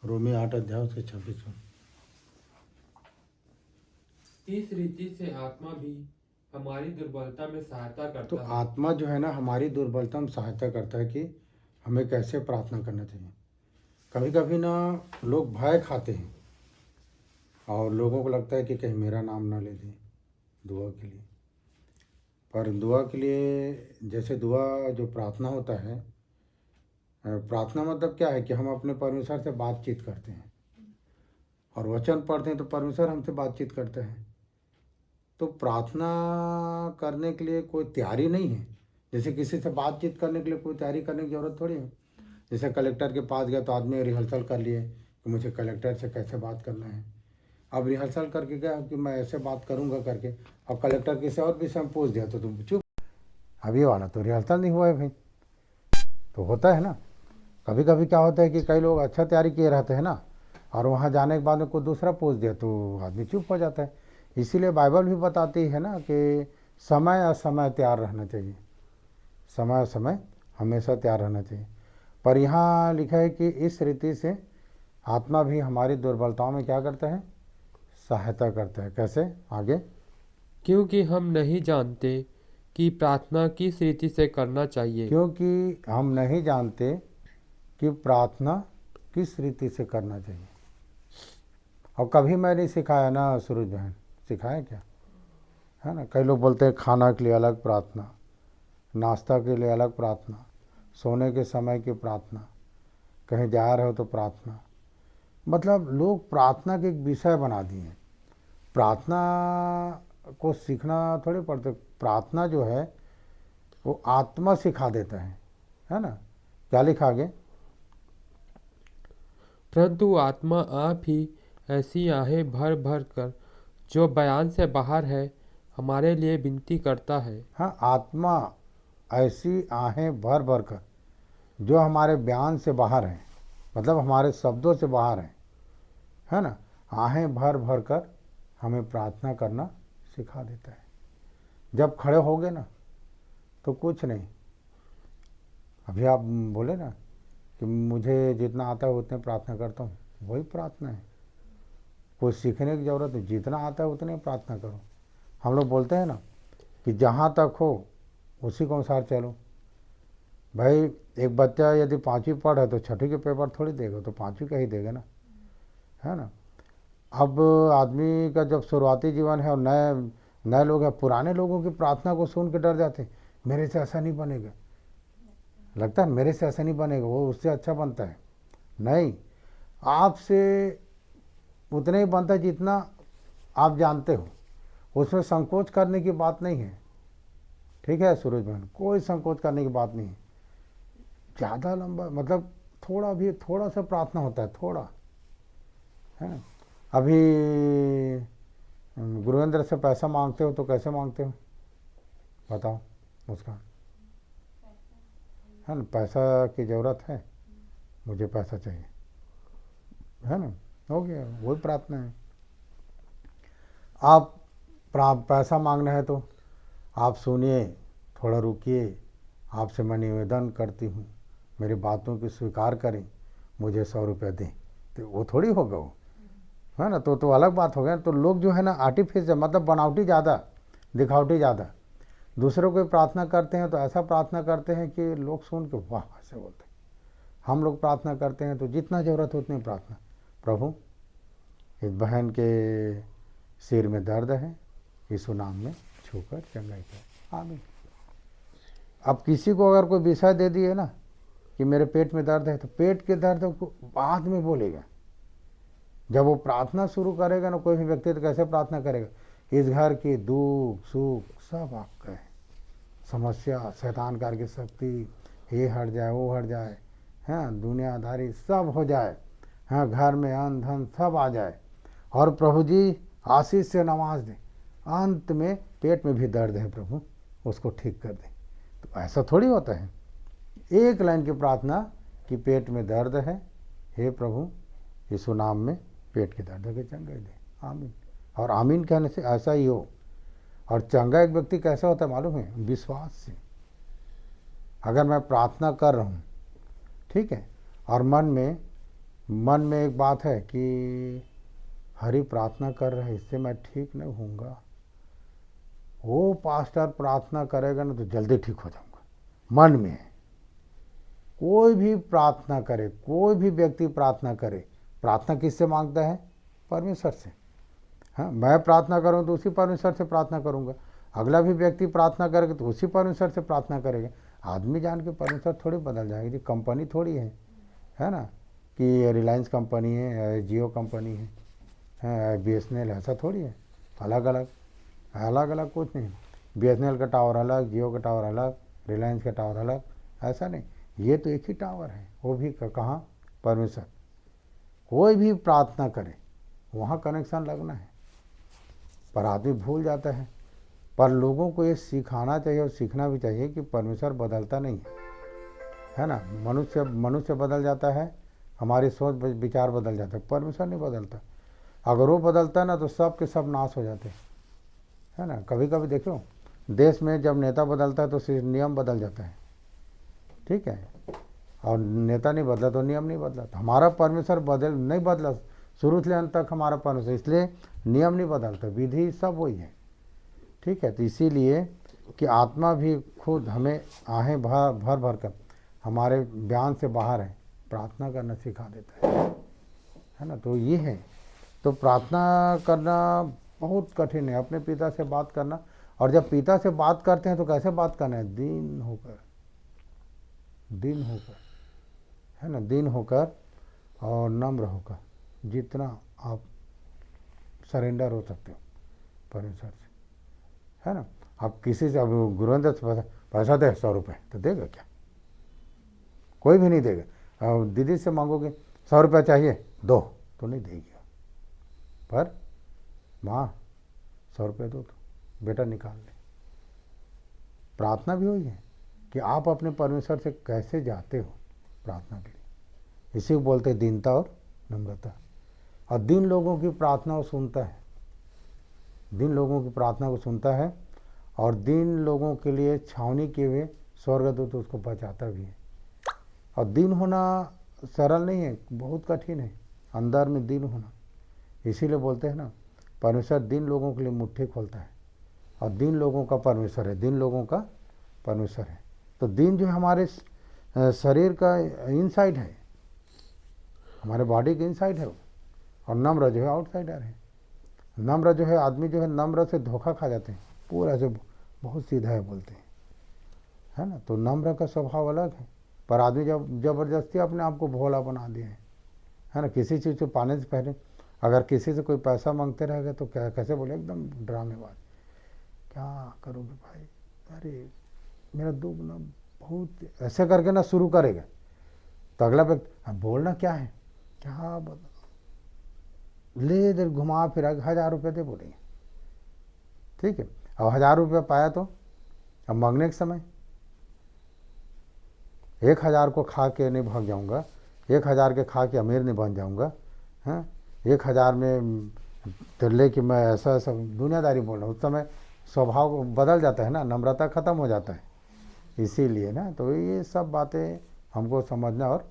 रोमी 8 अध्याय से 26। इस रीति से आत्मा भी हमारी दुर्बलता में सहायता तो करता है। आत्मा जो है ना हमारी दुर्बलता में सहायता करता है कि हमें कैसे प्रार्थना करना चाहिए। कभी कभी ना लोग भय खाते हैं और लोगों को लगता है कि कहीं मेरा नाम ना ले दें दुआ के लिए। पर दुआ के लिए जैसे दुआ जो प्रार्थना होता है, प्रार्थना मतलब क्या है कि हम अपने परमेश्वर से बातचीत करते हैं और वचन पढ़ते हैं तो परमेश्वर हमसे बातचीत करते हैं। तो प्रार्थना करने के लिए कोई तैयारी नहीं है। जैसे किसी से बातचीत करने के लिए कोई तैयारी करने की ज़रूरत थोड़ी है। जैसे कलेक्टर के पास गया तो आदमी रिहर्सल कर लिए कि मुझे कलेक्टर से कैसे बात करना है। अब रिहर्सल करके गया कि मैं ऐसे बात करूंगा करके, अब कलेक्टर किसी और विषय में पूछ दिया तो तुम चुप। अब ये वाला तो रिहर्सल नहीं हुआ है भाई। तो होता है ना, कभी कभी क्या होता है कि कई लोग अच्छा तैयारी किए रहते हैं ना, और वहाँ जाने के बाद में कोई दूसरा पूछ दिया तो आदमी चुप हो जाता है। इसीलिए बाइबल भी बताती है ना कि समय असमय तैयार रहना चाहिए। समय समय हमेशा तैयार रहना चाहिए। पर यहाँ लिखा है कि इस रीति से आत्मा भी हमारी दुर्बलताओं में क्या करता है, सहायता करता है। कैसे, आगे? क्योंकि हम नहीं जानते कि प्रार्थना किस रीति से करना चाहिए। क्योंकि हम नहीं जानते कि प्रार्थना किस रीति से करना चाहिए। और कभी मैं नहीं सिखाया ना सूरज बहन, सिखाया क्या है ना। कई लोग बोलते हैं खाना के लिए अलग प्रार्थना, नाश्ता के लिए अलग प्रार्थना, सोने के समय की प्रार्थना, कहीं जा रहे हो तो प्रार्थना। मतलब लोग प्रार्थना के एक विषय बना दिए हैं। प्रार्थना को सीखना थोड़ी पड़ता। प्रार्थना जो है वो आत्मा सिखा देता है ना। क्या लिखा आगे? परंतु आत्मा आप ही ऐसी आहें भर भर कर जो बयान से बाहर है हमारे लिए विनती करता है। हाँ, आत्मा ऐसी आहें भर भर कर जो हमारे बयान से बाहर हैं, मतलब हमारे शब्दों से बाहर है ना, आहें भर भर कर हमें प्रार्थना करना सिखा देता है। जब खड़े होगे ना तो कुछ नहीं। अभी आप बोले ना कि मुझे जितना आता है उतने प्रार्थना करता हूँ, वही प्रार्थना है। कोई सीखने की ज़रूरत है, जितना आता है उतने प्रार्थना करो। हम लोग बोलते हैं ना कि जहाँ तक हो उसी के अनुसार चलो। भाई एक बच्चा यदि 5वीं पढ़ है तो 6वीं के पेपर थोड़ी देगा, तो 5वीं का ही देगा ना, है ना। अब आदमी का जब शुरुआती जीवन है और नए नए लोग हैं, पुराने लोगों की प्रार्थना को सुन के डर जाते, मेरे से ऐसा नहीं बनेगा। लगता है मेरे से ऐसा नहीं बनेगा, वो उससे अच्छा बनता है। नहीं, आपसे उतना ही बनता है जितना आप जानते हो। उसमें संकोच करने की बात नहीं है। ठीक है सूरज बहन, कोई संकोच करने की बात नहीं है। ज़्यादा लंबा मतलब थोड़ा भी, थोड़ा सा प्रार्थना होता है, थोड़ा, है ना। अभी गुरुवेंद्र से पैसा मांगते हो तो कैसे मांगते हो, बताओ मुस्कान? है ना, पैसा की ज़रूरत है, मुझे पैसा चाहिए, है ना, हो गया, वही प्रार्थना है। आप पैसा मांगना है तो आप सुनिए, थोड़ा रुकिए, आपसे मैं निवेदन करती हूँ, मेरी बातों की स्वीकार करें, मुझे 100 रुपये दें, तो वो थोड़ी होगा वो, है ना। तो अलग बात हो गया। तो लोग जो है ना आर्टिफिशियल, मतलब बनावटी ज़्यादा, दिखावटी ज़्यादा। दूसरों को प्रार्थना करते हैं तो ऐसा प्रार्थना करते हैं कि लोग सुन के वाह ऐसे बोलते हैं। हम लोग प्रार्थना करते हैं तो जितना ज़रूरत हो उतनी प्रार्थना। प्रभु इस बहन के सिर में दर्द है, यीशु नाम में छूकर चंगाई कर, आमीन। अब किसी को अगर कोई विषय दे दिए ना कि मेरे पेट में दर्द है, तो पेट के दर्द को बाद में बोलेगा। जब वो प्रार्थना शुरू करेगा ना कोई भी व्यक्ति, तो कैसे प्रार्थना करेगा, इस घर की दुख सुख सब आपका है, समस्या शैतान कार की शक्ति ये हट जाए, वो हट जाए, हाँ दुनियादारी सब हो जाए, हाँ घर में अन्न धन सब आ जाए, और प्रभु जी आशीष से नवाज दें। अंत में पेट में भी दर्द है, प्रभु उसको ठीक कर दें। तो ऐसा थोड़ी होता है। एक लाइन की प्रार्थना कि पेट में दर्द है, हे प्रभु यीशु नाम में पेट के दर्द के चंगाई दे, आमीन। और आमीन कहने से ऐसा ही हो। और चंगा एक व्यक्ति कैसा होता है मालूम है, विश्वास से। अगर मैं प्रार्थना कर रहा हूँ, ठीक है, और मन में मन में एक बात है कि हरि प्रार्थना कर रहे, इससे मैं ठीक नहीं होऊंगा, वो पास्टर प्रार्थना करेगा ना तो जल्दी ठीक हो जाऊंगा। मन में है। कोई भी प्रार्थना करे, कोई भी व्यक्ति प्रार्थना करे, प्रार्थना किससे मांगता है? परमेश्वर से। हाँ, मैं प्रार्थना करूँ तो उसी परमेश्वर से प्रार्थना करूँगा, अगला भी व्यक्ति प्रार्थना करेगा तो उसी परमेश्वर से प्रार्थना करेगा। आदमी जान के परमेश्वर थोड़ी बदल जाएगी जी, कंपनी थोड़ी है ना, कि रिलायंस कंपनी है, जियो कंपनी है, BSNL, ऐसा थोड़ी है। अलग अलग कुछ नहीं। BSNL का टावर अलग, जियो का टावर अलग, रिलायंस का टावर अलग, ऐसा नहीं। ये तो एक ही टावर है, वो भी कहाँ? परमेश्वर। कोई भी प्रार्थना करे वहाँ कनेक्शन लगना है, पर आदमी भूल जाता है। पर लोगों को ये सिखाना चाहिए और सीखना भी चाहिए कि परमेश्वर बदलता नहीं है ना। मनुष्य बदल जाता है, हमारी सोच विचार बदल जाता है, परमेश्वर नहीं बदलता। अगर वो बदलता ना तो सब के सब नाश हो जाते, है ना। कभी कभी देखो, देश में जब नेता बदलता है तो सिर्फ नियम बदल जाता है, ठीक है, और नेता नहीं बदला तो नियम नहीं बदला। तो हमारा परमेश्वर नहीं बदला, शुरू से अंत तक हमारा परमेश्वर, इसलिए नियम नहीं बदलता, विधि सब वही है, ठीक है। तो इसीलिए कि आत्मा भी खुद हमें आहें भर भर कर हमारे बयान से बाहर है, प्रार्थना करना सिखा देता है ना। तो ये है, तो प्रार्थना करना बहुत कठिन है, अपने पिता से बात करना। और जब पिता से बात करते हैं तो कैसे बात करना है? दीन होकर, है ना, दीन होकर और नम्र होकर, जितना आप सरेंडर हो सकते हो परमेश्वर से, है ना। आप किसी से, अब गुरुवंदर से पैसा दे 100 रुपये, तो देगा क्या? कोई भी नहीं देगा। और दीदी से मांगोगे 100 रुपये चाहिए, दो, तो नहीं देगी। पर माँ 100 रुपये दो तो बेटा निकाल ले। प्रार्थना भी वही है कि आप अपने परमेश्वर से कैसे जाते हो प्रार्थना के लिए। इसी को बोलते हैं दीनता और नम्रता। और दीन लोगों की प्रार्थना को सुनता है, दीन लोगों की प्रार्थना को सुनता है, और दीन लोगों के लिए छावनी किए हुए स्वर्गदूत उसको बचाता भी है। और दीन होना सरल नहीं है, बहुत कठिन है, अंदर में दीन होना। इसीलिए बोलते हैं ना, परमेश्वर दीन लोगों के लिए मुट्ठी खोलता है, और दीन लोगों का परमेश्वर है, दीन लोगों का परमेश्वर है। तो दीन जो है हमारे शरीर का इनसाइड है, हमारे बॉडी के इनसाइड है, और नम्र जो है आउटसाइडर है। नम्र जो है, आदमी जो है नम्र से धोखा खा जाते हैं, पूरा से बहुत सीधा है बोलते हैं, है ना। तो नम्र का स्वभाव अलग है, पर आदमी जब जबरदस्ती अपने आप को भोला बना दिए है ना। किसी चीज़ को पाने से पहले अगर किसी से कोई पैसा मांगते रहेगा तो क्या कैसे बोले, एकदम ड्रामेबाज, क्या करोगे भाई, अरे मेरा दुख ना बहुत, ऐसे करके ना शुरू करेगा। तो अगला व्यक्ति बोलना क्या है, क्या बता, ले इधर घुमा फिरा 1000 रुपये दे बोलेंगे, ठीक है। अब 1000 रुपये पाया तो अब मांगने के समय 1000 को खा के नहीं भाग जाऊंगा, 1000 के खा के अमीर नहीं बन जाऊंगा, हैं। 1000 में तो लेके मैं ऐसा दुनियादारी बोल रहा हूँ, उस समय स्वभाव बदल जाता है ना, नम्रता खत्म हो जाता है। इसीलिए ना, तो ये सब बातें हमको समझना और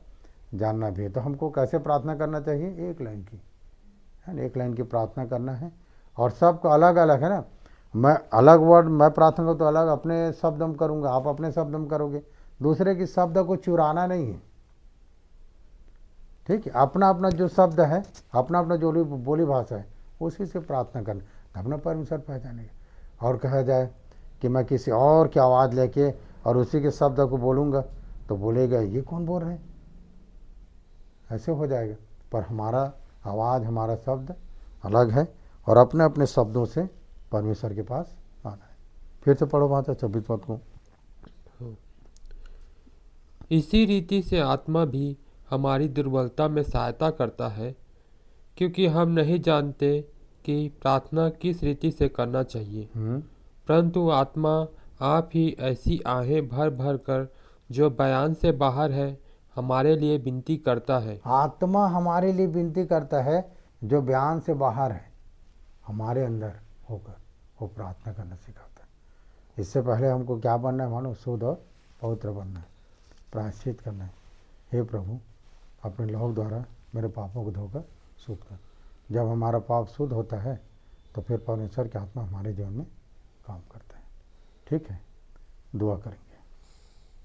जानना भी है। तो हमको कैसे प्रार्थना करना चाहिए? एक लाइन की, है ना, एक लाइन की प्रार्थना करना है। और सबका अलग अलग है ना, मैं अलग वर्ड मैं प्रार्थना करूँ तो अलग अपने शब्द में करूँगा, आप अपने शब्द में करोगे, दूसरे के शब्द को चुराना नहीं है, ठीक है। अपना अपना जो शब्द है, अपना अपना जो बोली भाषा है, उसी से प्रार्थना करना, अपना परमेश्वर पहचानेगा। और कहा जाए कि मैं किसी और की आवाज़ लेके और उसी के शब्द को बोलूँगा तो बोलेगा ये कौन बोल रहे हैं, ऐसे हो जाएगा। पर हमारा आवाज़, हमारा शब्द अलग है, और अपने अपने शब्दों से परमेश्वर के पास आना है। फिर से पढ़ो बात 26 पद को। इसी रीति से आत्मा भी हमारी दुर्बलता में सहायता करता है, क्योंकि हम नहीं जानते कि प्रार्थना किस रीति से करना चाहिए, परंतु आत्मा आप ही ऐसी आहें भर भर कर जो बयान से बाहर है हमारे लिए विनती करता है। आत्मा हमारे लिए विनती करता है, जो बयान से बाहर है, हमारे अंदर होकर वो प्रार्थना करना सिखाता है। इससे पहले हमको क्या बनना है? मानो शुद्ध और पवित्र बनना है, प्रायश्चित करना है। हे प्रभु, अपने लहू द्वारा मेरे पापों को धोकर शुद्ध कर। जब हमारा पाप शुद्ध होता है तो फिर परमेश्वर की आत्मा हमारे जीवन में काम करता है। ठीक है, दुआ करेंगे।